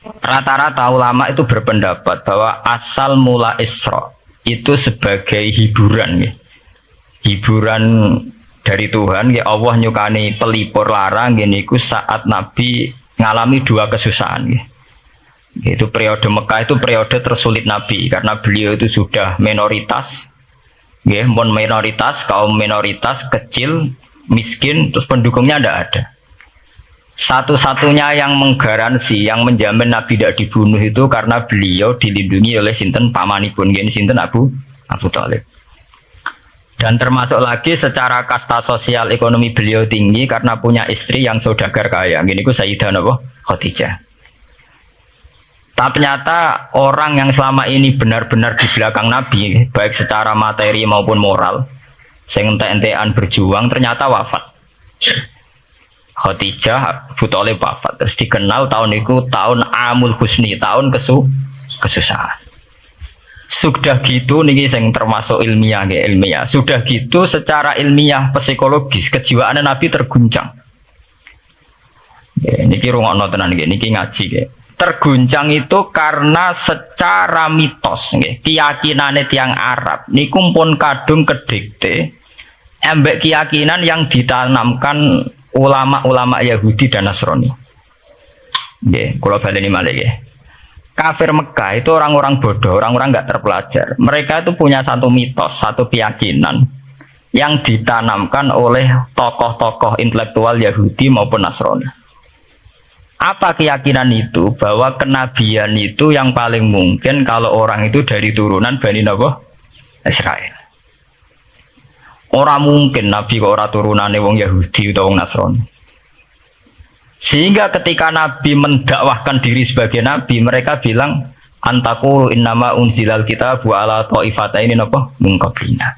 Rata-rata ulama itu berpendapat bahwa asal mula Isra itu sebagai hiburan ya. Hiburan dari Tuhan ya, Allah nyukani pelipur larang gini ku saat Nabi ngalami dua kesusahan ya. Itu periode Mekah itu periode tersulit Nabi karena beliau itu sudah minoritas ya, minoritas, kaum minoritas kecil, miskin, terus pendukungnya tidak ada. Satu-satunya yang menggaransi, yang menjamin Nabi tidak dibunuh itu karena beliau dilindungi oleh sinten pamanipun, gini sinten Abu Thalib. Dan termasuk lagi secara kasta sosial ekonomi beliau tinggi karena punya istri yang saudagar kaya. Gini ku Sayyidah Khadijah. Tapi ternyata orang yang selama ini benar-benar di belakang Nabi, baik secara materi maupun moral, sing ente-entean berjuang, ternyata wafat. Khadijah Abu Thalib wafat, terus dikenal tahun itu tahun Amul Husni, tahun kesusahan. Sudah gitu niki sing termasuk ilmiah nggih, ilmiah. Sudah gitu secara ilmiah psikologis kejiwaan Nabi terguncang. Niki rungokno tenan nggih, niki ngaji nggih. Terguncang itu karena secara mitos nggih, keyakinane tiyang Arab niku pun kadung kedikte ambek keyakinan yang ditanamkan ulama-ulama Yahudi dan Nasrani. Nggih, kula baleni malih nggih. Kafir Mekah itu orang-orang bodoh, orang-orang nggak terpelajar. Mereka itu punya satu mitos, satu keyakinan yang ditanamkan oleh tokoh-tokoh intelektual Yahudi maupun Nasrani. Apa keyakinan itu? Bahwa kenabian itu yang paling mungkin kalau orang itu dari turunan Bani Israel. Orang mungkin Nabi kok orang turunane wong Yahudi atau wong Nasrani. Sehingga ketika Nabi mendakwahkan diri sebagai Nabi, mereka bilang antaku innama unzilal kitabu ala ta'ifataini napa min qablina.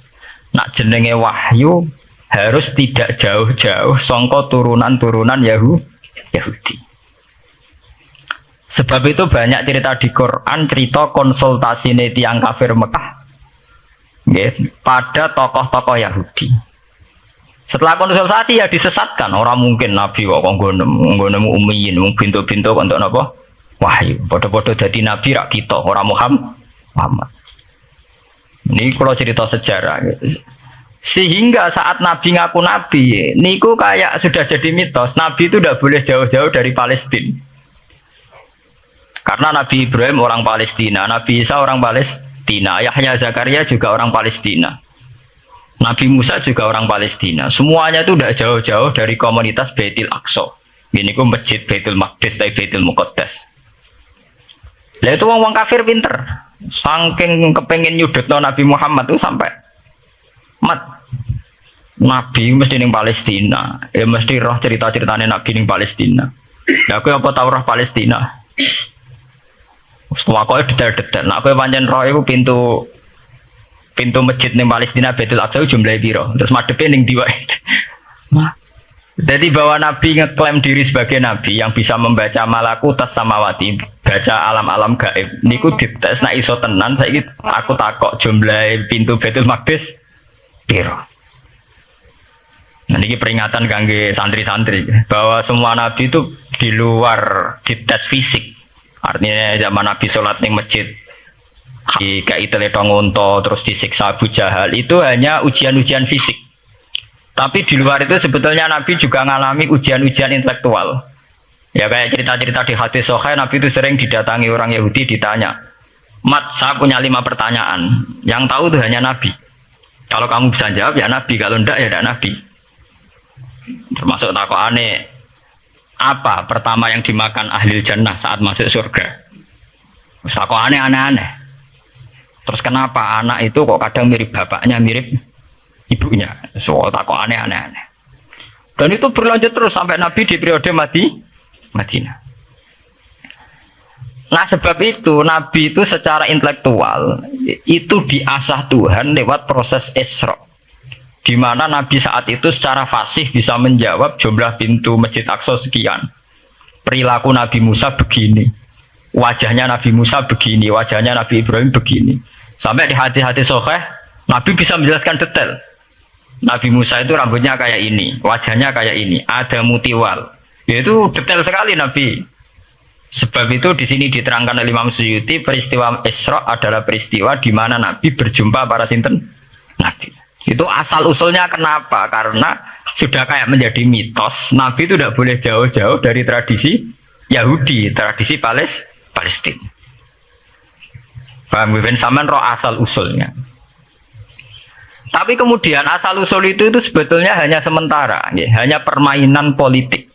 Nak jenenge wahyu harus tidak jauh-jauh sangka turunan-turunan Yahudi. Sebab itu banyak cerita di Quran, cerita konsultasi tiang kafir Mekah pada tokoh-tokoh Yahudi. Setelah konsultasi ya disesatkan. Orang mungkin Nabi kok nggone ummiyin, bintu-bintu untuk napa? Wahyu. Padha-padha dadi nabi rak kita, orang Muhammad. Ini kalau cerita sejarah gitu. Sehingga saat Nabi ngaku Nabi, niku kayak sudah jadi mitos. Nabi itu tidak boleh jauh-jauh dari Palestina. Karena Nabi Ibrahim orang Palestina, Nabi Isa orang Palestina, Yahya Zakaria juga orang Palestina, Nabi Musa juga orang Palestina. Semuanya itu tidak jauh-jauh dari komunitas Baitul Aqsa. Ini ku masjid Baitul Maqdis atau Baitul Muqaddas. Lah itu wong kafir pinter, saking kepengen nyudutno Nabi Muhammad itu sampai Nabi mesti ning Palestina, ya mesti roh cerita-ceritane Nabi ning Palestina. Lah kowe apa tau roh Palestina? Semua kok detail-detail. Nah, aku pancen roh itu pintu masjid ning Palestina Baitul Aqsa jumlahe piro? Terus madepe ning ndi wae. Jadi bahwa Nabi ngeklaim diri sebagai Nabi yang bisa membaca malakutas samawati, baca alam-alam gaib. Niku dites nek iso tenan saiki aku takok jumlahe pintu Baitul Maqdis piro. Nah, ini peringatan kangge santri-santri bahwa semua Nabi itu di luar dites fisik. Artinya zaman Nabi sholat di masjid di kayak teletong unta terus disiksa Abu Jahal itu hanya ujian-ujian fisik. Tapi di luar itu sebetulnya Nabi juga mengalami ujian-ujian intelektual. Ya kayak cerita-cerita di hadis Sahih, Nabi itu sering didatangi orang Yahudi ditanya, "Mat, saya punya 5 pertanyaan. Yang tahu itu hanya Nabi. Kalau kamu bisa jawab ya Nabi, kalau enggak ya tidak Nabi." Termasuk takokane, apa pertama yang dimakan ahli jannah saat masuk surga? Kok aneh-aneh. Terus kenapa anak itu kok kadang mirip bapaknya, mirip ibunya? Soal kok aneh-aneh. Dan itu berlanjut terus sampai Nabi di periode Madinah. Nah sebab itu Nabi itu secara intelektual itu diasah Tuhan lewat proses Isra. Di mana Nabi saat itu secara fasih bisa menjawab jumlah pintu Masjid Aqsa sekian. Perilaku Nabi Musa begini, wajahnya Nabi Musa begini, wajahnya Nabi Ibrahim begini. Sampai di hadis-hadis Sahih, Nabi bisa menjelaskan detail. Nabi Musa itu rambutnya kayak ini, wajahnya kayak ini, ada mutiwal. Itu detail sekali Nabi. Sebab itu di sini diterangkan oleh Imam Suyuti, peristiwa Isra adalah peristiwa di mana Nabi berjumpa para sinten Nabi. Itu asal usulnya kenapa? Karena sudah kayak menjadi mitos, Nabi itu tidak boleh jauh-jauh dari tradisi Yahudi, tradisi Palestina. Paham ben sampean roh asal usulnya. Tapi kemudian asal usul itu sebetulnya hanya sementara, ya, hanya permainan politik.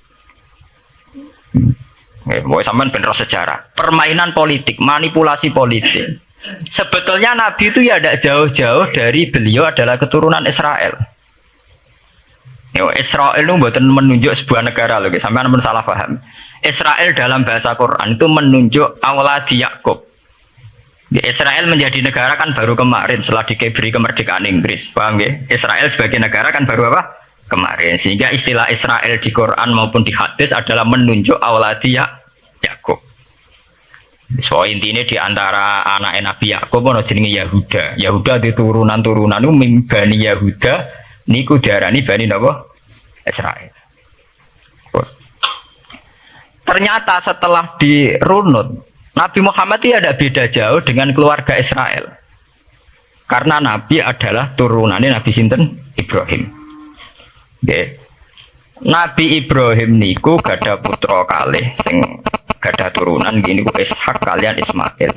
Boleh sampean bener sejarah, permainan politik, manipulasi politik. Sebetulnya Nabi itu ya tidak jauh-jauh dari beliau adalah keturunan Israel. Yo, Israel itu bukan menunjuk sebuah negara loh, sampean pun salah paham. Israel dalam bahasa Quran itu menunjuk awladi Yakub. Israel menjadi negara kan baru kemarin setelah diberi kemerdekaan Inggris, paham ya? Israel sebagai negara kan baru apa? Kemarin. Sehingga istilah Israel di Quran maupun di hadis adalah menunjuk awladi Yakub. So intinya di antara anak Nabi Yakub ono jenenge Yahuda. Yahuda di turunan-turunan itu Bani Yahuda niku diarani Bani napa? Israel. Ternyata setelah dirunut Nabi Muhammad itu ada beda jauh dengan keluarga Israel. Karena Nabi adalah turunannya Nabi sinten Ibrahim. Okay. Nabi Ibrahim niku gada putra kalih sing gada turunan gini ku Ishak kalian Ismail.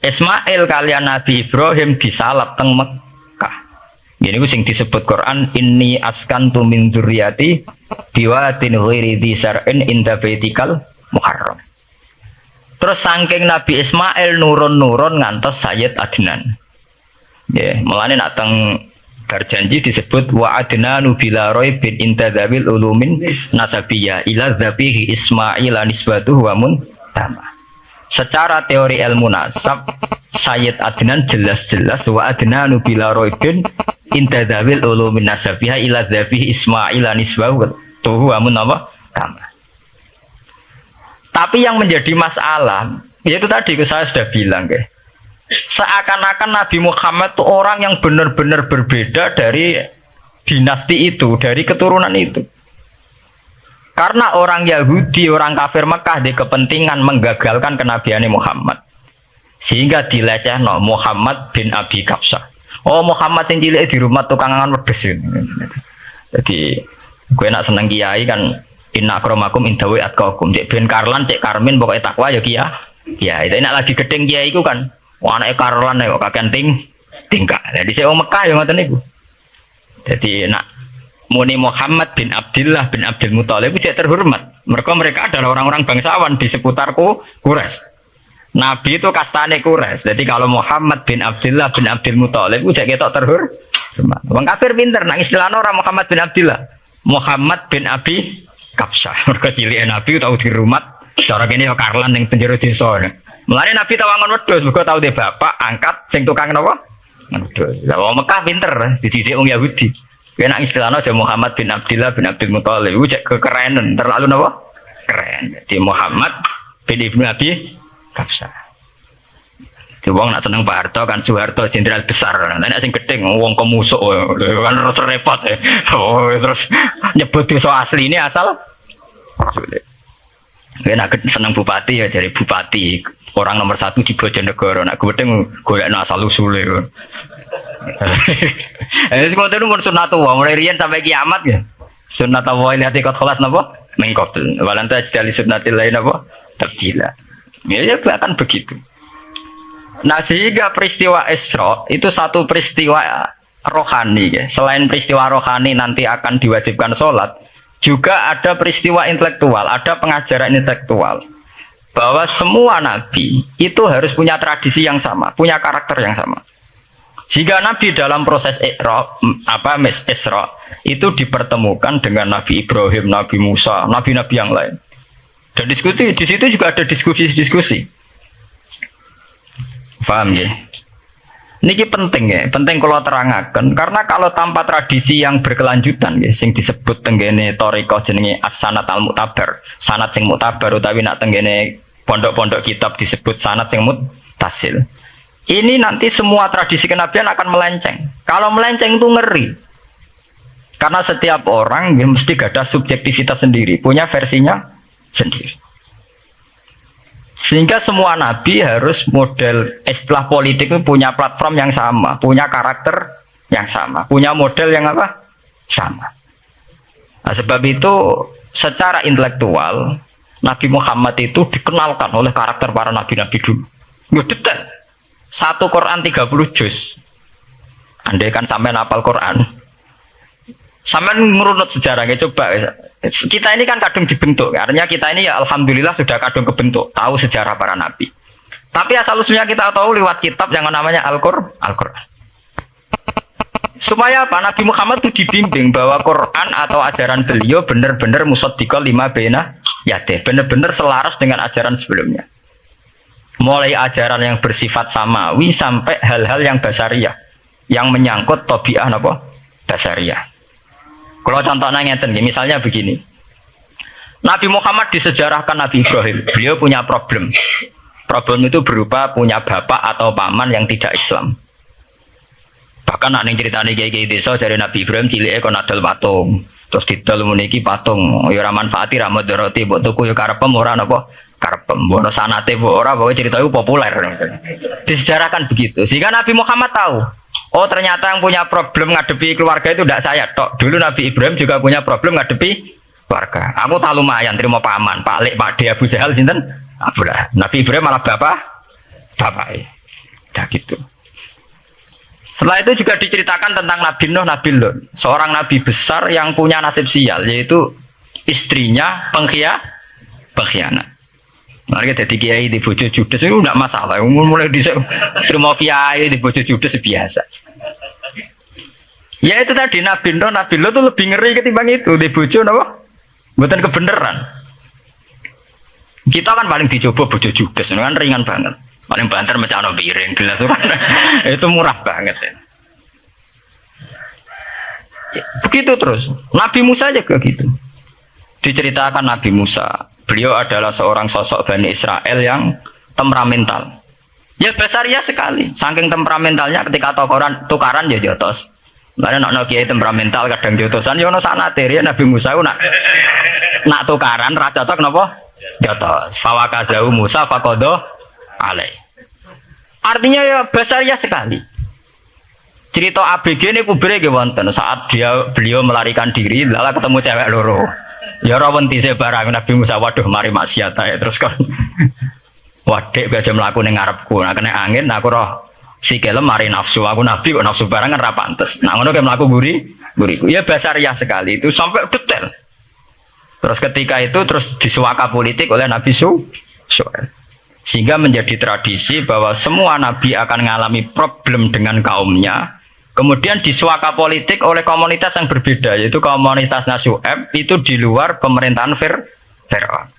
Ismail kalian Nabi Ibrahim disalap teng Mekah. Gini ku sing disebut Quran inni askantu min dzurriyyati biwatin ghairi dzi sar'in inda baitikal muharram. Terus saking Nabi Ismail nurun-nurun ngantos Sayyid Adnan. Ya, mulane nak teng berjanji disebut wa adnanu bila raibin intadzabil ulumin nasabiyya ila dzabihi Ismail nisbatuhu wa muntama. Secara teori ilmu nasab Sayyid Adnan jelas-jelas wa adnanu bila raibin intadzabil ulumin nasabiyya ila dzabihi Ismail nisbatuhu wa muntama. Tapi yang menjadi masalah, yaitu tadi saya sudah bilang, seakan-akan Nabi Muhammad itu orang yang benar-benar berbeda dari dinasti itu, dari keturunan itu. Karena orang Yahudi, orang kafir Mekah di kepentingan menggagalkan kenabian Muhammad, sehingga dilecehno Muhammad bin Abi Kabsah. Oh Muhammad yang cilik di rumah tukang angan wedes. Jadi gue nak seneng kiai kan. Inna akramakum indawi atqakum. Cek ben Karlan, cek Karmin pokoknya takwa ya kia. Ya, itu enak lagi gedeng kiai iku kan. Wah anake Karlan kok kakean tingkah. Jadi saya wong Mekah ya ngoten niku. Jadi nak muni Muhammad bin Abdullah bin Abdul Muthalib itu terhormat. Mereka adalah orang-orang bangsawan di seputar Quraisy. Nabi itu kastane Quraisy. Jadi kalau Muhammad bin Abdullah bin Abdul Muthalib itu cek ketok terhormat. Wong kafir pinter nang istilahnya orang Muhammad bin Abdullah. Muhammad bin Abi Kabsah, mereka cilik Nabi tahu di rumah. Cara gini ya Karlan yang penjara desa. Mulane Nabi tahu angon wedhus, mereka tahu dia bapak angkat sing tukang napa? Wedhus. Lah wong Mekah pinter, dididik wong Yahudi. Kena istilahnya aja Muhammad bin Abdullah bin Abdul Muthalib. Iku cek kekerenan, terlalu napa? Keren. Jadi Muhammad bin Ibnu Abi Kabsah. Di wong nak seneng Pak Harto kan Soeharto jenderal besar. Nek sing gedeng wong kemusuk kan terus repot ya. Oh, terus nyebut desa asli ini asal nak seneng bupati ya jadi bupati orang nomor 1 di Bojonegoro. Nak gedeng golekno asal usule. Semua itu mun sunatullah mulai riyen sampai kiamat ya. Sunatullah ini hati kot kelas napa? Mengkot. Walanta jadi sunnatil lain napa? Tabdila. Ya akan begitu. Nah sehingga peristiwa Isra itu satu peristiwa rohani ya. Selain peristiwa rohani nanti akan diwajibkan sholat, juga ada peristiwa intelektual, ada pengajaran intelektual bahwa semua nabi itu harus punya tradisi yang sama, punya karakter yang sama. Jika nabi dalam proses Isra itu dipertemukan dengan Nabi Ibrahim, Nabi Musa, nabi-nabi yang lain. Dan diskusi di situ juga ada diskusi-diskusi. Paham ya? Niki penting ya, penting kalau terangkan karena kalau tanpa tradisi yang berkelanjutan ya, sing disebut tenggene toriko jenenge as-sanad al-mu'tabar, sanad sing mu'tabar utawi nak tenggene pondok-pondok kitab disebut sanad sing muttasil. Ini nanti semua tradisi kenabian akan melenceng. Kalau melenceng itu ngeri. Karena setiap orang ya, mesti ada subjektivitas sendiri, punya versinya sendiri. Sehingga semua nabi harus model istilah politik itu punya platform yang sama, punya karakter yang sama, punya model yang apa? Sama. Nah, sebab itu secara intelektual Nabi Muhammad itu dikenalkan oleh karakter para nabi-nabi dulu. Ya detail. Satu Quran 30 juz. Andai kan sampai hafal Quran. Sampai ngurunut sejarahnya coba. Kita ini kan kadung dibentuk. Artinya kita ini ya alhamdulillah sudah kadung kebentuk, tahu sejarah para nabi. Tapi asal usulnya kita tahu lewat kitab yang namanya Al-Qur'an. Supaya apa? Nabi Muhammad itu dibimbing bahwa Quran atau ajaran beliau benar-benar musaddiqal lima baina yadeh, benar-benar selaras dengan ajaran sebelumnya. Mulai ajaran yang bersifat samawi sampai hal-hal yang basariyah, yang menyangkut tabiat apa? Basariyah. Kalau contohnya ngeten, misalnya begini. Nabi Muhammad disejarahkan Nabi Ibrahim. Beliau punya problem. Problem itu berupa punya bapak atau paman yang tidak Islam. Bahkan nak ning ceritane kiai-kiai desa dari Nabi Ibrahim cilike kon adol patung. Terus didol meniki patung ya ora manfaati ra mudarati mbok tuku ya karepem ora napa karepem. Mbok sanate mbok ora pokoke cerita itu populer. Disejarahkan begitu. Sehingga Nabi Muhammad tahu, oh ternyata yang punya problem ngadepi keluarga itu tidak saya tok. Dulu Nabi Ibrahim juga punya problem ngadepi keluarga. Aku tak lumayan terima paman, Pak Lek, Pak De, Abu Jahal sinten? Abdullah. Nabi Ibrahim malah bapaknya. Udah gitu. Setelah itu juga diceritakan tentang Nabi Nuh, Nabi Lut, seorang nabi besar yang punya nasib sial, yaitu istrinya pengkhianat. Mereka jadi kiai di bojo judes itu tidak masalah. Mulai di terima kiai di bojo judes biasa. Ya itu tadi Nabi Nuh, Nabi Lut itu lebih ngeri ketimbang itu di bojo apa? Bukan kebenaran. Kita kan paling dicoba bojo judes, kan ringan banget. Paling banter macam piring gelas itu murah banget ya. Begitu terus Nabi Musa juga gitu. Diceritakan Nabi Musa, beliau adalah seorang sosok Bani Israel yang temperamental. Ya besar ya sekali. Saking temperamentalnya ketika tukaran ya jotos. Karena nak kiai temperamental kadang jotosan ya ono sanate ya Nabi Musa nak tukaran ra cocok napa jotos. Fawakazahu Musa faqada alai. Artinya ya besar ya sekali. Cerita ABG ini kubere ge wonten saat beliau melarikan diri lala ketemu cewek loro. Ya ora wenti se barang Nabi Musa waduh mari maksiat ae terus kan. Wadek aja mlaku ning ngarepku. Nah kena angin aku roh sikile mari nafsu. Aku nabi kok nafsu barang kan ra pantes. Nah ngono ke mlaku guriku. Ya besar ya sekali itu sampai detail. Terus ketika itu terus disuaka politik oleh Nabi Syuaib. Sehingga menjadi tradisi bahwa semua nabi akan mengalami problem dengan kaumnya, kemudian disuaka politik oleh komunitas yang berbeda, yaitu komunitas Syuaib itu di luar pemerintahan Fir'aun.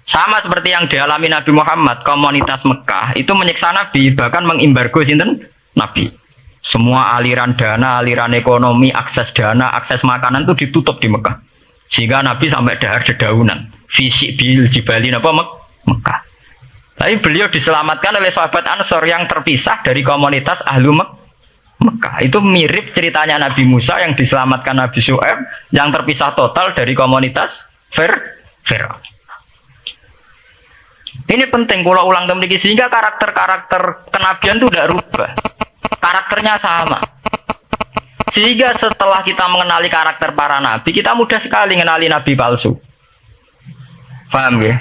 Sama seperti yang dialami Nabi Muhammad, komunitas Mekah itu menyiksa Nabi, bahkan mengimbargo sinten Nabi. Semua aliran dana, aliran ekonomi, akses dana, akses makanan itu ditutup di Mekah. Sehingga Nabi sampai dahar dedaunan, fisik bil jibalin apa Mekah. Tapi beliau diselamatkan oleh sahabat Ansor yang terpisah dari komunitas Ahlu Mekah. Itu mirip ceritanya Nabi Musa yang diselamatkan Nabi Syuaib yang terpisah total dari komunitas Fir'aun. Ini penting kalau ulang temui sehingga karakter-karakter kenabian itu tidak rubah. Karakternya sama. Sehingga setelah kita mengenali karakter para nabi, kita mudah sekali mengenali nabi palsu. Paham ya?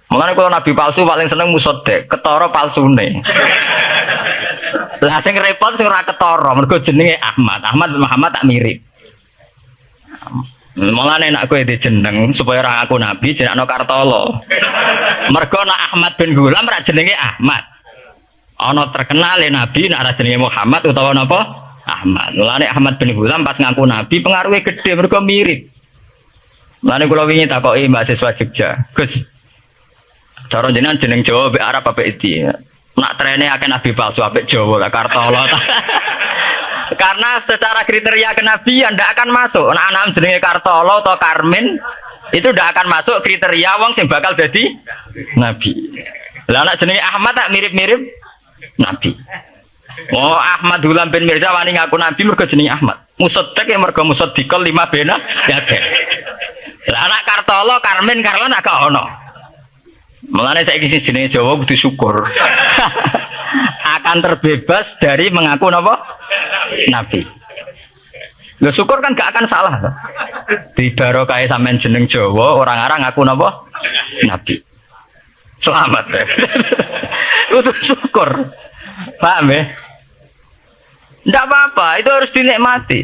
Makanya kalau nabi palsu paling seneng musodek, ketara palsune. Lah sing repot sing ora ketara, mergo jenenge Ahmad. Ahmad Muhammad tak mirip. Mulane nek kowe jeneng supaya ora ngaku nabi jenengno Kartolo. Mergo nek Ahmad bin Gulam ora jenenge Ahmad. Ana terkenal nabi nek ora jenenge Muhammad utawa napa? Ahmad. Mulane Ahmad bin Gulam pas ngaku nabi pengaruhe gede mergo mirip. Mulane kula wingi takoki mahasiswa Jogja, Gus cara jenengan jeneng Jawa mbek Arab apa iki? Nak trene akeh nabi palsu apik Jawa lah Kartolo. Karena secara kriteria kenabian ndak akan masuk. Anak-anak jenenge Kartolo atau Karmin itu ndak akan masuk kriteria wong sing bakal jadi nabi. Lah anak jenenge Ahmad tak mirip-mirip nabi. Oh Ahmad Hulam bin Mirza wani ngaku nabi mergo jenenge Ahmad. Musaddiq ya mergo musaddiqal lima bena ya. Lah anak Kartolo, Karmin, Karlan agak ono. Mulane saiki sing jenenge Jawa kudu syukur. Akan terbebas dari mengaku napa? Nabi. Lho syukur kan gak akan salah toh. Di barokah sampean jeneng Jawa, orang-orang ngaku napa? Nabi. Selamat ya. Itu syukur. Paham ya? Tidak apa-apa, itu harus dinikmati.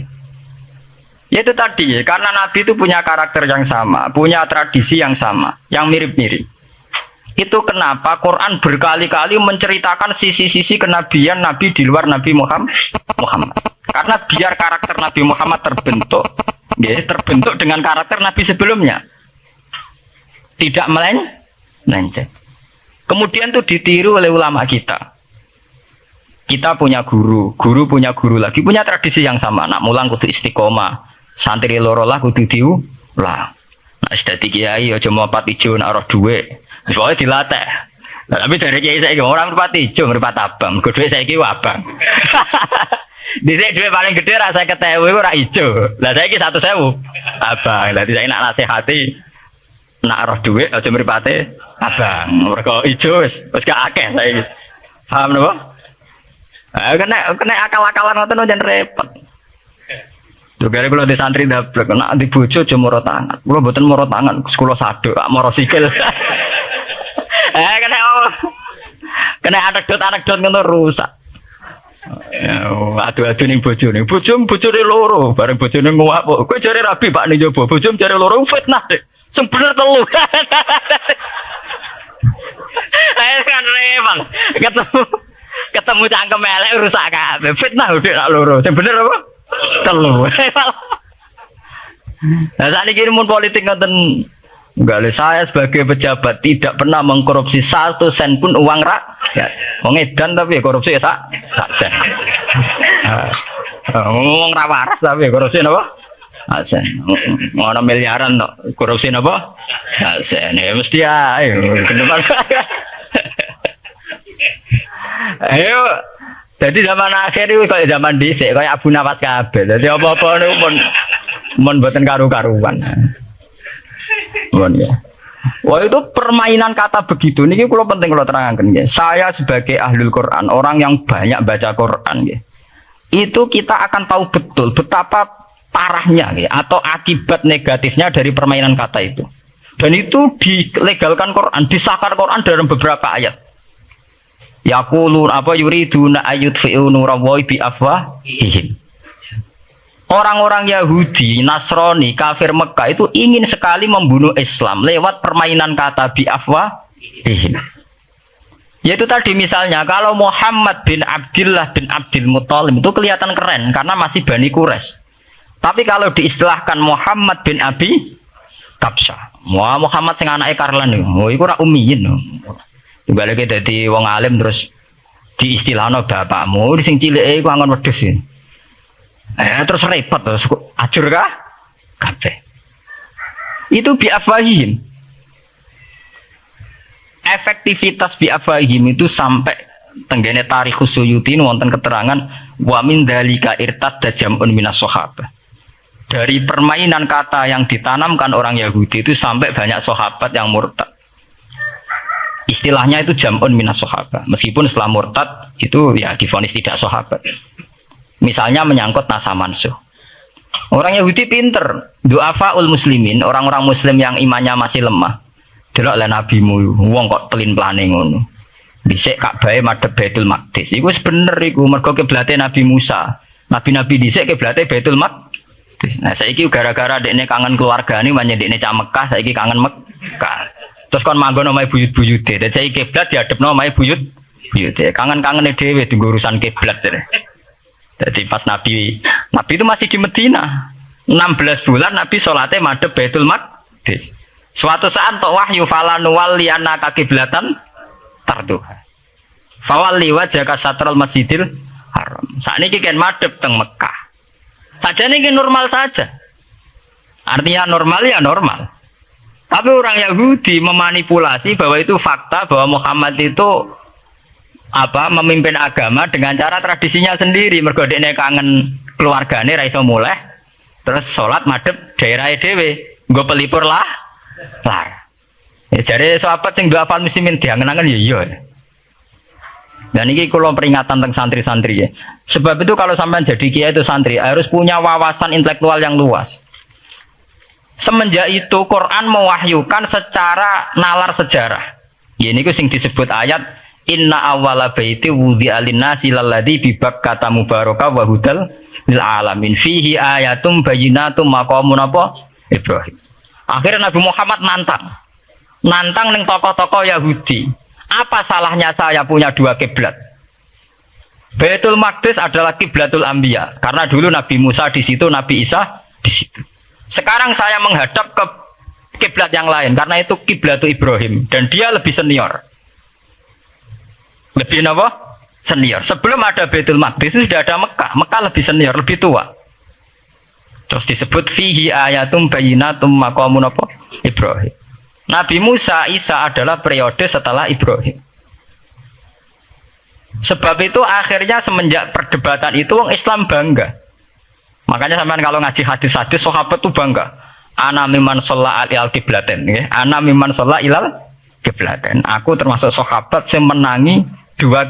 Ya itu tadi, karena Nabi itu punya karakter yang sama, punya tradisi yang sama, yang mirip-mirip. Itu kenapa Quran berkali-kali menceritakan sisi-sisi kenabian Nabi di luar Nabi Muhammad. Karena biar karakter Nabi Muhammad terbentuk, ya, terbentuk dengan karakter Nabi sebelumnya. Tidak melenceng. Kemudian itu ditiru oleh ulama kita. Kita punya guru punya guru lagi, punya tradisi yang sama. Nak mulang kudu istiqomah, santri loro lah kudu diulang. Nak sedati kiai aja mau pati ijo nak roh dhuwit. Pokoke dilatih. Tapi dari kiai saiki orang pati ijo mripat abang, dhuwit saiki abang. Dhisik dhuwit paling gede ra 50.000 iku ora ijo. Lah saiki 100.000 abang. Lah saiki nak nasihati nak roh dhuwit aja mripate abang. Mergo ijo wis gak akeh saiki. Paham napa? Kena akal-akalan ngoten jan repot. Tuh kare kula di santri dablek kena di bojo aja moro tangan. Kula mboten moro tangan, kula saduk, moro sikil. Kena anekdot ngono rusak. Adu-adu ning bojone. Bojone loro, bareng bojone nguwak kok. Kowe jare rabi Pak ning jowo, bojone jare loro fitnah. Sing bener telu. Ayo kan repot. Ketemu cangkem elek rusak kabeh. Fitnah udah nak loro. Sing bener apa? Telu. Nah, saat ini mun politik ngoten enggak, saya sebagai pejabat tidak pernah mengkorupsi 1 sen pun uang rakyat. Wong edan tapi korupsi ya sak sen. Ngomong ra waras tapi korupsi napa? Sak sen. Ngono miliaran tok. Korupsi napa? Sak sen. Ya mesti ae. Ayo, jadi zaman akhir itu kayak zaman dhisik, kayak Abu Nawas kabeh. Jadi apa-apa niku mun mboten karu-karuan. Mon ya. Wah itu permainan kata begitu niki kula penting kula terangaken nggih. Saya sebagai ahlul Quran, orang yang banyak baca Quran nggih. Itu kita akan tahu betul betapa parahnya nggih atau akibat negatifnya dari permainan kata itu. Dan itu dilegalkan Quran, disahkan Quran dalam beberapa ayat. Yaqulun apa yuriduna ayutfi'u nurallahi bi afwahihim. Orang-orang Yahudi, Nasrani, kafir Mekah itu ingin sekali membunuh Islam lewat permainan kata bi afwahihim. Yaitu tadi misalnya kalau Muhammad bin Abdullah bin Abdul Muthalib itu kelihatan keren karena masih Bani Quraisy. Tapi kalau diistilahkan Muhammad bin Abi Kabsyah, Muhammad sing anake Karlan iku ora ummiyin. Balik dadi wong alim terus diistilahno bapakmu sing cilike iku angon wedhus. Terus repot terus ajur kah? Kabeh. Itu biafahim. Efektivitas biafahim itu sampai tenggene Tarikhus Suyuti wonten keterangan wa min dzalika irtadda jam'un minas sahabah. Dari permainan kata yang ditanamkan orang Yahudi itu sampai banyak sahabat yang murtad. Istilahnya itu jam'un minas sahabat. Meskipun setelah murtad itu ya divonis tidak sahabat. Misalnya menyangkut nasa mansuh. Orang Yahudi pinter, du'afaul muslimin, orang-orang muslim yang imannya masih lemah. Delok lah nabimu, wong kok pelin-pelane ngono. Dhisik Ka'bah madhep Baitul Maqdis. Iku wis bener iku mergo kiblate Nabi Musa. Nabi-nabi dhisik kiblate Baitul Maqdis. Nah saiki gara-gara dekne kangen keluargane menyang dekne cak Mekah, saiki kangen Mekah. Terus kon manggon omahe buyut-buyute. Dadi saiki kiblat diadepno omahe buyute. Kangen-kangene dhewe dienggo urusan kiblat. Jadi pas Nabi itu masih di Medina. 16 bulan Nabi salate madhep Baitul Maqdis. Suatu saat tok wahyu falanu walliyana kiblatan tarduha. Fawalli wajhaka syatral Masjidil Haram. Sakniki kan madhep teng Mekah. Sajane iki normal saja. Artinya normal ya normal. Tapi orang Yahudi memanipulasi bahwa itu fakta bahwa Muhammad itu memimpin agama dengan cara tradisinya sendiri. Mergo dekne kangen keluargane ra iso muleh. Terus salat madhep daerah dhewe, nggo pelipur lah. Ya jare sahabat sing dua apal muslimin diangen-angen ya iya. Dan ini kalau peringatan tentang santri-santri ya. Sebab itu kalau sampai jadi kiai itu santri harus punya wawasan intelektual yang luas. Semenjak itu Quran mewahyukan secara nalar sejarah. Ya ini sing disebut ayat Inna awwala baiti wudi'a lin-nasi lalladzi bi Bakkata mubaraka wa hudal lil alamin fihi ayatum bayyinatum maqamun apa Ibrahim. Akhirnya Nabi Muhammad nantang ning tokoh-tokoh Yahudi. Apa salahnya saya punya dua kiblat? Baitul Maqdis adalah kiblatul anbiya karena dulu Nabi Musa di situ, Nabi Isa di situ. Sekarang saya menghadap ke kiblat yang lain karena itu kiblatul Ibrahim dan dia lebih senior. Lebih apa? Senior. Sebelum ada Baitul Maqdis sudah ada Mekah. Mekah lebih senior, lebih tua. Terus disebut fihi ayatum bayyinatum maqamun apa? Ibrahim. Nabi Musa, Isa adalah periode setelah Ibrahim. Sebab itu akhirnya semenjak perdebatan itu orang Islam bangga. Makanya sampean kalau ngaji hadis-hadis sahabat itu bangga. Ana mimman shalla ilal qiblatain, nggih. Ana mimman shalla ilal qiblatain. Aku termasuk sahabat yang menangi dua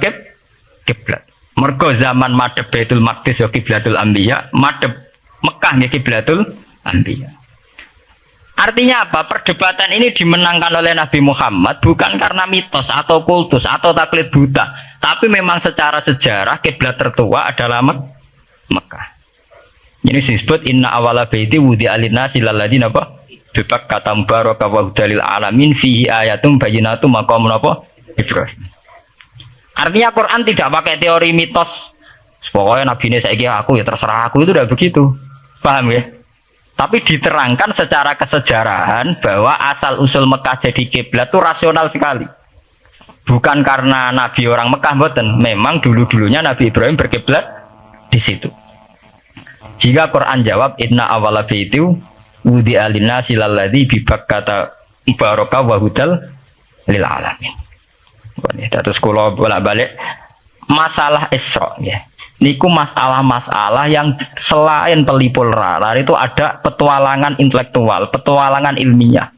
kiblat. Mergo zaman madhep Baitul Maqdis ya kiblatul anbiya, madhep Mekah ya kiblatul anbiya. Artinya apa? Perdebatan ini dimenangkan oleh Nabi Muhammad bukan karena mitos atau kultus atau taklid buta, tapi memang secara sejarah kiblat tertua adalah Mekah. Ini disebut inna awala baiti wudi'a lin-nasi lalladzi apa? Bi Bakkata mubaraka wa hudalil alamin fihi ayatum bayyinatum maqamun apa? Ibrahim. Artinya Quran tidak pakai teori mitos. Pokoknya Nabi ini saiki aku ya terserah aku, itu tidak begitu. Paham ya? Tapi diterangkan secara kesejarahan bahwa asal usul Mekah jadi kiblat itu rasional sekali. Bukan karena Nabi orang Mekah mboten, memang dulu-dulunya Nabi Ibrahim berkiblat di situ. Jika Quran jawab inna awwala baiti wudi'a lin-nasi lalladzi bi Bakkata mubaraka wa hudal lil alamin. Terus kalau bolak-balik masalah Isra ya. Niku masalah-masalah yang selain pelipul rarar itu ada petualangan intelektual, petualangan ilmiah.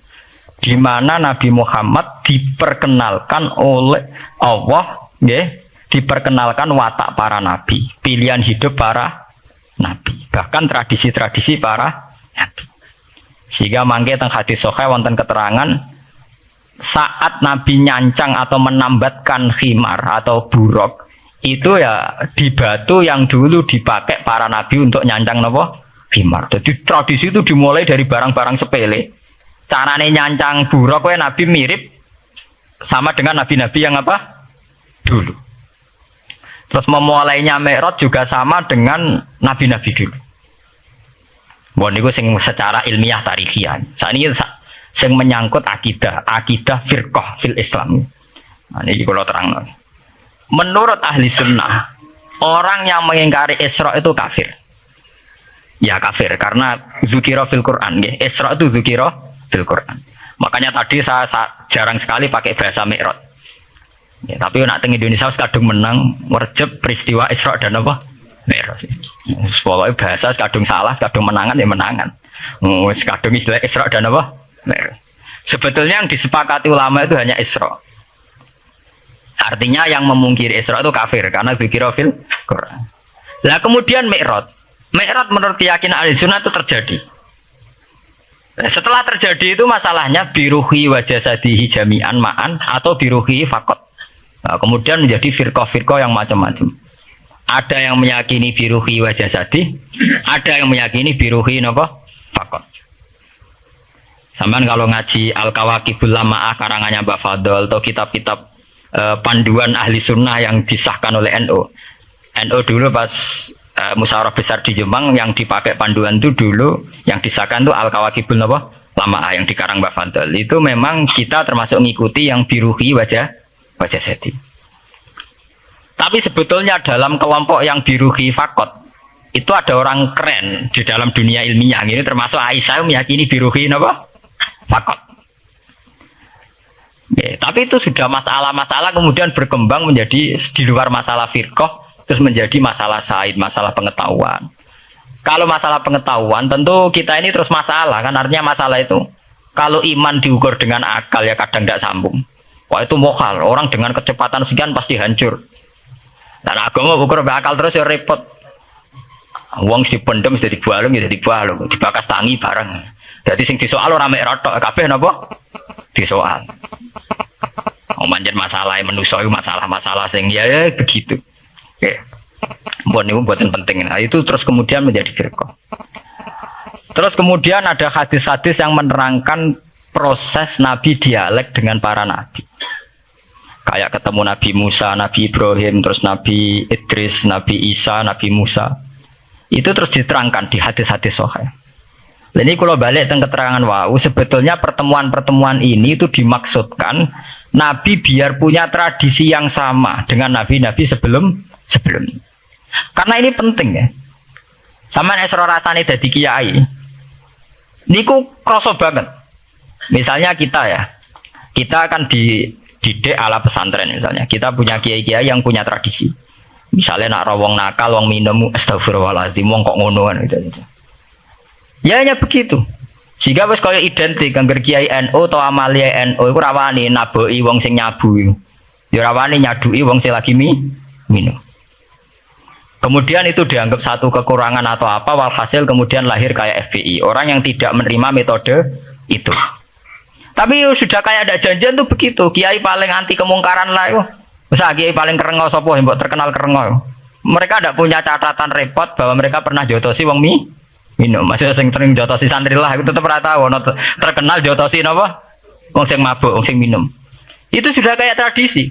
Di mana Nabi Muhammad diperkenalkan oleh Allah ya, diperkenalkan watak para nabi, pilihan hidup para nabi, bahkan tradisi-tradisi para nabi. Sehingga mangke teng hadis sahih wonten keterangan saat Nabi nyancang atau menambatkan khimar atau buruk itu ya di batu yang dulu dipakai para nabi untuk nyancang nopo khimar. Jadi tradisi itu dimulai dari barang-barang sepele. Carane nyancang buruk ya Nabi mirip sama dengan nabi-nabi yang apa dulu. Terus memulainya Mi'raj juga sama dengan nabi-nabi dulu. Bon niku sing secara ilmiah tarikian. Saat ini yang menyangkut akidah firqah fil Islam. Nah, ini kalau terang. Menurut ahli sunnah, orang yang mengingkari Isra itu kafir. Ya kafir karena zukira fil Quran. Isra itu zukira fil Quran. Makanya tadi saya jarang sekali pakai bahasa Mi'raj. Ya, tapi nak teng Indonesia kadung menang merjeb peristiwa Isra dan apa? Mi'raj. Pokoknya bahasa kadung salah, kadung menangan ya menangan. Kadung istilah Isra dan apa? Sebetulnya yang disepakati ulama itu hanya Isra. Artinya yang memungkiri Isra itu kafir karena dzikra fil Quran. Lah kemudian Mi'raj. Mi'raj menurut keyakinan Ahlussunnah itu terjadi. Nah, setelah terjadi itu masalahnya biruhi wa jasadihi jami'an ma'an atau biruhi faqat. Nah, kemudian menjadi firqah-firqah yang macam-macam. Ada yang meyakini biruhi wa jasadi, ada yang meyakini biruhi napa? Faqat. Sampean kalau ngaji Al-Kawakibul Lama'ah karangannya Mbak Fadol atau kitab-kitab panduan ahli sunnah yang disahkan oleh NU. NU dulu pas musyawarah besar di Jombang yang dipakai panduan itu dulu yang disahkan itu Al-Kawakibul Lama'ah yang dikarang Mbak Fadol. Itu memang kita termasuk mengikuti yang biruhi wajah sedi. Tapi sebetulnya dalam kelompok yang biruhi fakot itu ada orang keren di dalam dunia ilmiah. Ini termasuk Aisyah meyakini biruhi apa? Fakot. Ya, tapi itu sudah masalah-masalah kemudian berkembang menjadi di luar masalah firqah, terus menjadi masalah said, masalah pengetahuan. Kalau masalah pengetahuan tentu kita ini terus masalah kan, artinya masalah itu Kalau iman diukur dengan akal ya kadang tidak sambung. Wah itu mokal. Orang dengan kecepatan sekian pasti hancur. Dan agama ukur akal terus ya repot. Wong dipendem jadi dibalung ya dibalung, dibakas tangi bareng. Jadi sing disoal ora mek rotok kabeh napa? Disoal. Manjen masalah manusa itu masalah-masalah sing ya begitu. Oke. Mbon niku mboten penting. Nah, itu terus kemudian menjadi firqah. Terus kemudian ada hadis-hadis yang menerangkan proses Nabi dialek dengan para nabi. Kayak ketemu Nabi Musa, Nabi Ibrahim, terus Nabi Idris, Nabi Isa, Nabi Musa. Itu terus diterangkan di hadis-hadis sahih. Ini kalau balik tentang keterangan wau, sebetulnya pertemuan-pertemuan ini itu dimaksudkan Nabi biar punya tradisi yang sama dengan Nabi-Nabi sebelumnya. Karena ini penting ya. Sama esro rasane dadi kiai. Niku kroso banget. Misalnya kita ya, kita akan dididik ala pesantren misalnya. Kita punya kiai-kiai yang punya tradisi. Misalnya nak rawong nakal, wong minum, astagfirullahaladzim, wong kok ngonoan gitu. Ya hanya begitu. Jika wis kaya identik angger kiai NU atau amalia NU iku rawani naboki wong sing nyabu. Ya rawani nyadui wong sing lagi minum. Kemudian itu dianggap satu kekurangan atau apa, walhasil kemudian lahir kayak FPI, orang yang tidak menerima metode itu. Tapi sudah kayak ada janjian tuh begitu, kiai paling anti kemungkaran lah itu. Masa kiai paling kerengo sapa mbok terkenal kerengo. Mereka tidak punya catatan repot bahwa mereka pernah jotosi wong minum. Masih sing sering jotosi santri lah, itu tetap ora tahu terkenal jotosi napa? Wong sing mabuk, wong sing minum. Itu sudah kayak tradisi.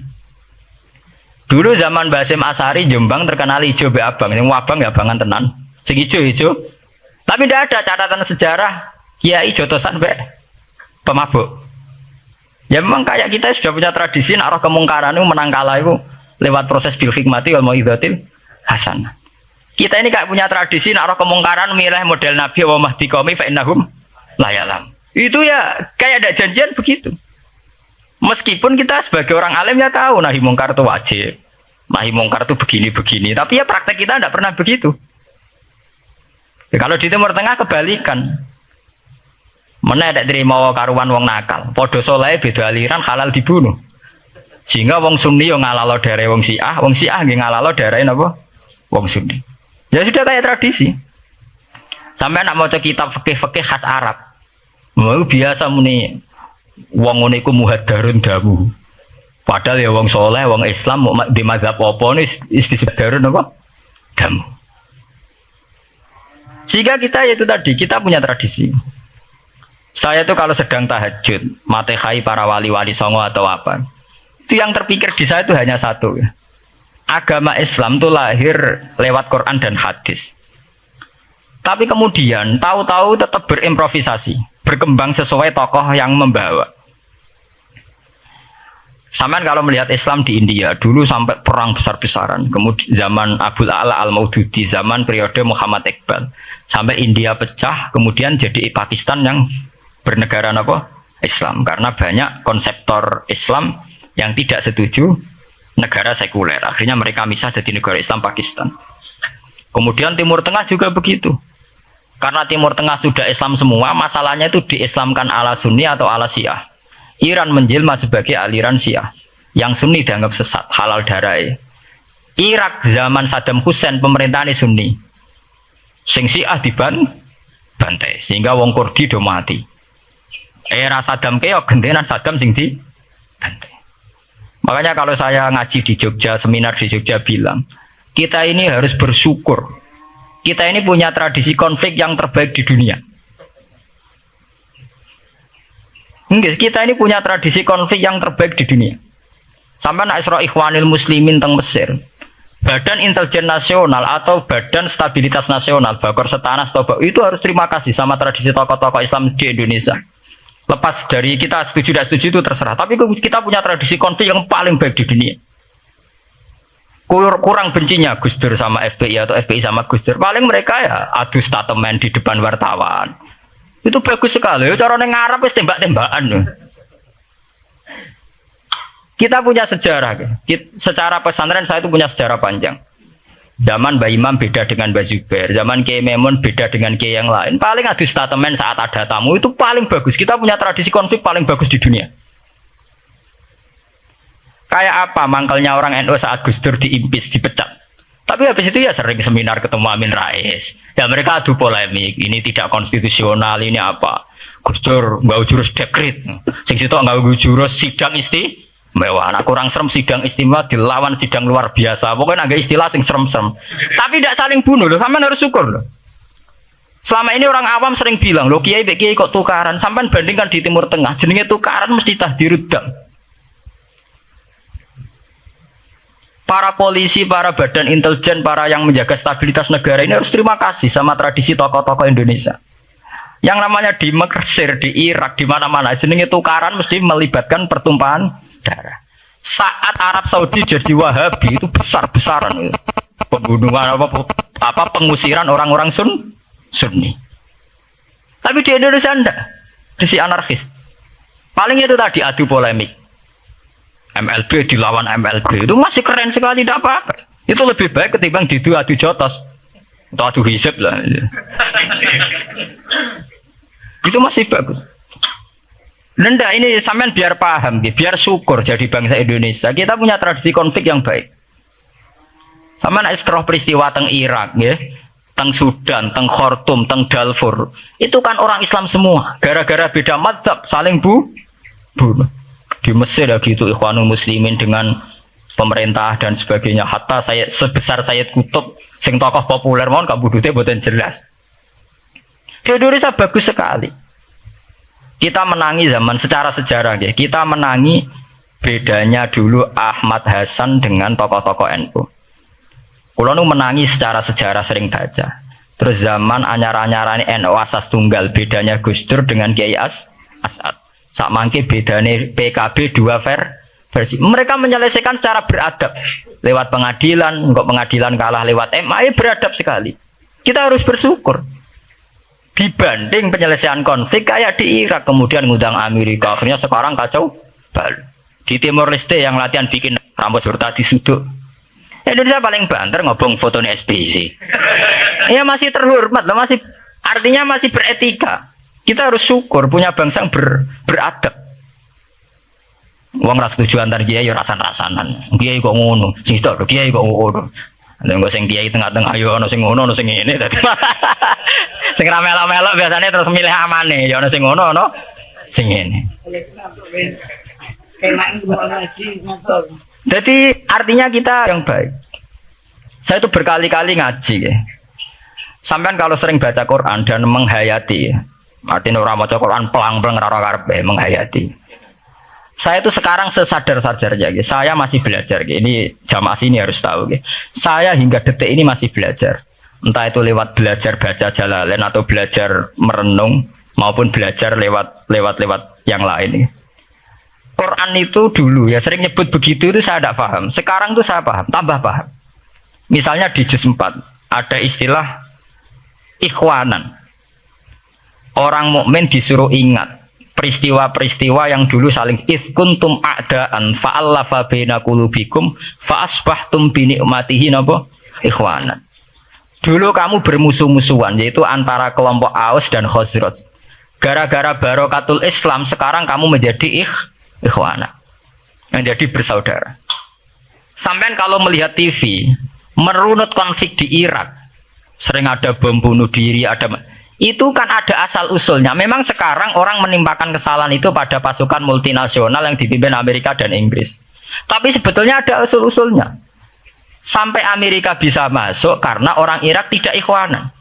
Dulu zaman Basim Asari Jombang terkenal hijau be abang, yang wabang ya abangan tenan, sing hijau. Tapi tidak ada catatan sejarah kiai jotosan be pemabuk. Ya memang kayak kita sudah punya tradisi nak roh kemungkaran itu menang kalah itu lewat proses bil hikmati wal mau'izatil hasanah. Kita ini kayak punya tradisi nak roh kemungkaran milih model Nabi wa mahdi qaumi fa innahum la ya'lam. Itu ya kayak ada janjian begitu. Meskipun kita sebagai orang alim ya tahu nahi mungkar itu wajib, nahi mungkar itu begini-begini, tapi ya praktek kita tidak pernah begitu. Ya, kalau di Timur Tengah kebalikan, mana ada terima karuan wong nakal, podo soleh beda aliran halal dibunuh, sehingga wong Sunni yang ngalalo dari wong Syiah nggak ngalalo dari apa, wong Sunni. Ya sudah kayak tradisi. Sampai nak mau kitab fikih khas Arab, mau biasa muni. Wong ngene iku muhadarun damu. Padahal ya wong soleh, wong Islam di mazhab apa nih istisadarun apa? Damu. Sehingga kita itu tadi kita punya tradisi. Saya tuh kalau sedang tahajud, matehai para wali-wali songo atau apa, itu yang terpikir di saya itu hanya satu. Agama Islam itu lahir lewat Quran dan hadis. Tapi kemudian tahu-tahu tetap berimprovisasi, berkembang sesuai tokoh yang membawa. Sampai kalau melihat Islam di India dulu sampai perang besar-besaran, kemudian zaman Abul A'la Al-Maududi, zaman periode Muhammad Iqbal, sampai India pecah, kemudian jadi Pakistan yang bernegara apa? Islam, karena banyak konseptor Islam yang tidak setuju negara sekuler. Akhirnya mereka misah jadi negara Islam Pakistan. Kemudian Timur Tengah juga begitu. Karena Timur Tengah sudah Islam semua, masalahnya itu diislamkan ala Sunni atau ala Syiah. Iran menjelma sebagai aliran Syiah. Yang Sunni dianggap sesat, halal darah. Irak zaman Saddam Hussein pemerintahan Sunni. Sing Syiah dibantai, sehingga wong Kurdi do mati. Era Saddam keok gentenan Saddam sing dibantai. Makanya kalau saya ngaji di Jogja, seminar di Jogja bilang, kita ini harus bersyukur. Kita ini punya tradisi konflik yang terbaik di dunia. Enggak, kita ini punya tradisi konflik yang terbaik di dunia. Sampai nak Isra Ikhwanil Muslimin teng Mesir, Badan Intelijen Nasional atau Badan Stabilitas Nasional, Bakor Setanas itu harus terima kasih sama tradisi tokoh-tokoh Islam di Indonesia. Lepas dari kita setuju tidak setuju itu terserah, tapi kita punya tradisi konflik yang paling baik di dunia. Kurang bencinya Gus Dur sama FPI atau FPI sama Gus Dur, paling mereka ya adu statement di depan wartawan. Itu bagus sekali. Cara neng Arab wis tembak-tembakan. Kita punya sejarah. Secara pesantren saya itu punya sejarah panjang. Zaman Mbah Imam beda dengan Mbah Zubair, zaman Kiai Memun beda dengan Kiai yang lain. Paling adu statement saat ada tamu itu paling bagus. Kita punya tradisi konflik paling bagus di dunia. Kayak apa mangkalnya orang NU saat Gus Dur diimpis, dipecat. Tapi habis itu ya sering seminar ketemu Amin Rais. Ya mereka adu polemik, ini tidak konstitusional, ini apa. Gus Dur nggak jurus dekret. Sing situ nggak jurus sidang istimewa. Nah, kurang serem sidang istimewa dilawan sidang luar biasa. Pokoknya agak istilah sing serem-serem. Tapi tidak saling bunuh loh, sampean harus syukur loh. Selama ini orang awam sering bilang, loh kiai kok tukaran. Sampean bandingkan di Timur Tengah, jenenge tukaran mesti tahdirudam. Para polisi, para badan intelijen, para yang menjaga stabilitas negara ini harus terima kasih sama tradisi tokoh-tokoh Indonesia. Yang namanya di Mesir, di Irak, di mana-mana jenenge tukaran mesti melibatkan pertumpahan darah. Saat Arab Saudi jadi Wahabi itu besar-besaran itu. Pembunuhan apa pengusiran orang-orang Sunni. Tapi di Indonesia enggak. Di si anarkis. Paling itu tadi adu polemik. MLB dilawan MLB itu masih keren sekali, tidak apa-apa. Itu lebih baik ketimbang adu jotos atau adu hisab lah. Itu masih bagus. Nenda ini sampean biar paham, biar syukur jadi bangsa Indonesia. Kita punya tradisi konflik yang baik. Sampean setelah peristiwa teng Irak, ya, teng Sudan, teng Khartoum, teng Darfur, itu kan orang Islam semua. Gara-gara beda mazhab saling bunuh. Di Mesir ya gitu, Ikhwanul Muslimin dengan pemerintah dan sebagainya. Hatta saya sebesar Sayyid Qutb, sing tokoh populer mohon gak budutnya boten jelas. Di Indonesia bagus sekali. Kita menangi zaman secara sejarah ya. Kita menangi bedanya dulu Ahmad Hasan dengan tokoh-tokoh NU. Kulo nu menangi secara sejarah sering baca. Terus zaman anyar-anyarane NU asas tunggal, bedanya Gus Dur dengan Kiai As'ad. Sak mangke bedane PKB dua versi. Mereka menyelesaikan secara beradab. Lewat pengadilan, kok pengadilan kalah lewat MA, beradab sekali. Kita harus bersyukur. Dibanding penyelesaian konflik kayak di Irak, kemudian ngundang Amerika, akhirnya sekarang kacau balu. Di Timor Leste yang latihan bikin rambut serta disuduk. Indonesia paling banter ngobong fotonya SBC. Ya masih terhormat, masih artinya masih beretika. Kita harus syukur punya bangsa yang beradab. Wong ras setuju antar kiai ya rasan-rasanan. Kiai kok ngono, sing tok kiai kok ngono. Nek sing kiai tengah-tengah ayo ono sing ngono, ono sing ngene. Sing ra melok-melok biasanya terus milih amane, ya ono sing ngono, ono sing ngene. Jadi artinya kita yang baik. Saya itu berkali-kali ngaji ya. Sampean kalau sering baca Quran dan menghayati ya. Artinya orang baca Quran pelang-pelang rara karpe menghayati. Saya itu sekarang sesadar-sadarnya, saya masih belajar. Ini jamaah sini harus tahu. Saya hingga detik ini masih belajar. Entah itu lewat belajar baca Jalalain atau belajar merenung maupun belajar lewat yang lain. Quran itu dulu ya sering nyebut begitu itu saya tidak paham. Sekarang tuh saya paham, tambah paham. Misalnya di juz 4 ada istilah ikhwanan. Orang mukmin disuruh ingat peristiwa-peristiwa yang dulu saling kuntum a'daan fa'allafa baina qulubikum fa'asbahtum bi ni'matihi napa ikhwanan. Dulu kamu bermusuh-musuhan yaitu antara kelompok Aus dan Khazraj. Gara-gara barokatul Islam sekarang kamu menjadi ikhwanan. Menjadi bersaudara. Sampai kalau melihat TV merunut konflik di Irak, sering ada bom bunuh diri, itu kan ada asal usulnya. Memang sekarang orang menimpakan kesalahan itu pada pasukan multinasional yang dipimpin Amerika dan Inggris. Tapi sebetulnya ada usul-usulnya. Sampai Amerika bisa masuk karena orang Irak tidak ikhwanan.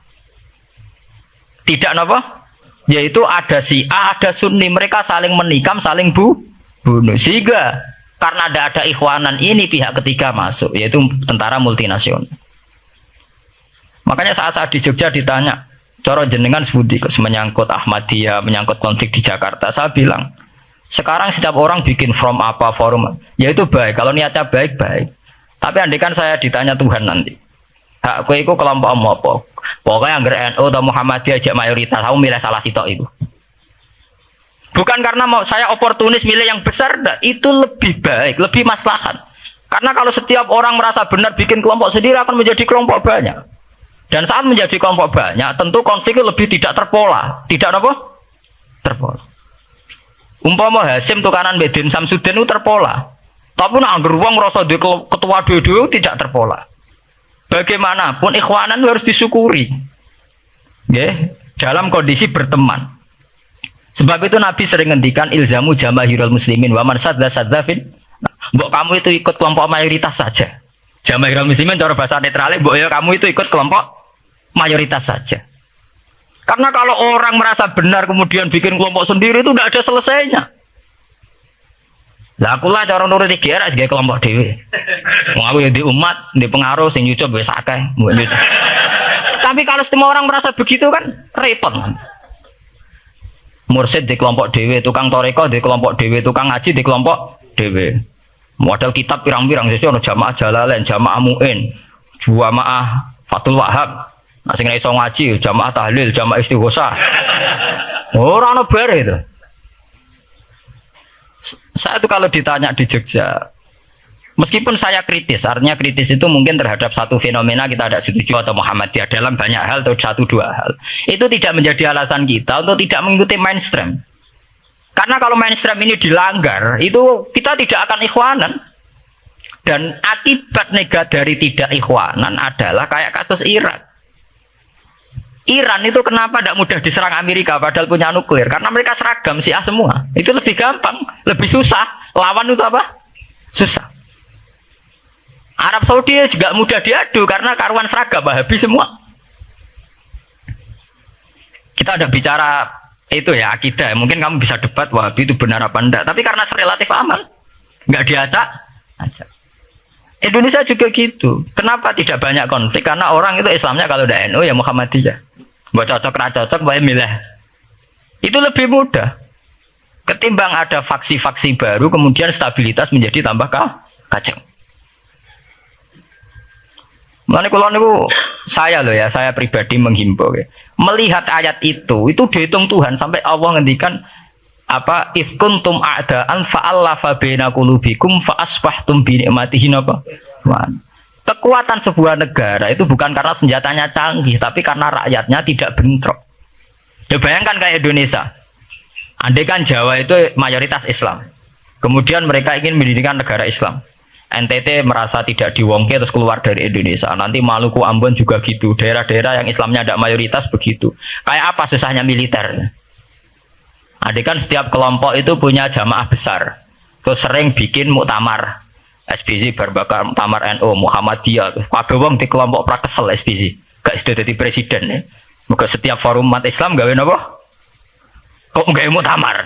Tidak apa? Yaitu ada Syiah, ada Sunni, mereka saling menikam, saling bunuh. Sehingga karena ada ikhwanan ini pihak ketiga masuk, yaitu tentara multinasional. Makanya saat di Jogja ditanya, cara jenengan sebuti menyangkut Ahmadiyah, menyangkut konflik di Jakarta, saya bilang sekarang setiap orang bikin from apa forum, ya itu baik kalau niatnya baik-baik. Tapi andaikan saya ditanya Tuhan nanti, hak kowe iku kelompok apa? Pokoknya anggar NU atau Muhammadiyah aja mayoritas, kamu milih salah sitok itu. Bukan karena mau saya oportunis milih yang besar, itu lebih baik, lebih maslahat. Karena kalau setiap orang merasa benar bikin kelompok sendiri akan menjadi kelompok banyak. Dan saat menjadi kelompok banyak, tentu konflik lebih tidak terpola. Tidak apa? Terpola. Umpama Hasim tukaran Bedin Samsudin itu terpola. Tapi nak anggur wong rasa di ketua dua tidak terpola. Bagaimanapun ikhwanan itu harus disyukuri. Ya, dalam kondisi berteman. Sebab itu Nabi sering ngendikan ilzamu jamaahirul muslimin wa man sadza sadzafin. Mbok kamu itu ikut kelompok mayoritas saja. Jamaahirul muslimin cara bahasa netralnya mbok ya kamu itu ikut kelompok mayoritas saja. Karena kalau orang merasa benar kemudian bikin kelompok sendiri itu tidak ada selesainya. Lah aku lah cara nurut iki era sebagai kelompok dhewe. Wong aku ya di umat, di pengaruh sing nyucup wis akeh. Tapi kalau semua orang merasa begitu kan repot. Mursyid di kelompok dhewe, tukang toreko di kelompok dhewe, tukang ngaji di kelompok dhewe. Model kitab pirang-pirang sesuk ono jamaah Jalalain, jamaah Muin, jamaah Fathul Wahhab. Nah sing iso ngaji jamaah tahlil, jamaah istighosah. Ora ono bare itu. Saya tuh kalau ditanya di Jogja, meskipun saya kritis, artinya kritis itu mungkin terhadap satu fenomena kita tidak setuju atau Muhammadiyah dalam banyak hal atau satu dua hal, itu tidak menjadi alasan kita untuk tidak mengikuti mainstream. Karena kalau mainstream ini dilanggar, itu kita tidak akan ikhwanan. Dan akibat negatif dari tidak ikhwanan adalah kayak kasus Irak. Iran itu kenapa tidak mudah diserang Amerika padahal punya nuklir? Karena mereka seragam Syiah semua. Itu lebih gampang, lebih susah. Lawan itu apa? Susah. Arab Saudi juga mudah diadu karena karuan seragam Wahabi semua. Kita ada bicara itu ya akidah. Mungkin kamu bisa debat Wahabi itu benar apa enggak. Tapi karena relatif aman, nggak diacak. Indonesia juga gitu. Kenapa tidak banyak konflik? Karena orang itu Islamnya kalau udah NU ya Muhammadiyah. Buat cocok cocok, boleh milih. Itu lebih mudah. Ketimbang ada faksi-faksi baru, kemudian stabilitas menjadi tambah kacau. Makanya kalau niku saya loh ya, saya pribadi menghimbau ya. Melihat ayat itu dihitung Tuhan sampai Allah ngendikan apa if kuntum a'daan fa'allafa baina qulubikum fa asbahtum bi ni'matihi apa? Kekuatan sebuah negara itu bukan karena senjatanya canggih, tapi karena rakyatnya tidak bentrok. Ya bayangkan kayak Indonesia. Andai kan Jawa itu mayoritas Islam. Kemudian mereka ingin mendirikan negara Islam. NTT merasa tidak diwongke terus keluar dari Indonesia. Nanti Maluku, Ambon juga gitu. Daerah-daerah yang Islamnya ada mayoritas begitu. Kayak apa susahnya militer? Andai kan setiap kelompok itu punya jamaah besar. Terus sering bikin muktamar. SBZ berbakar muktamar NU, Muhammadiyah. Kabeh wong di kelompok prakesel SBZ. Gak iso dadi presiden ya. Muga setiap forum umat Islam gawe napa? Kok gawe muktamar.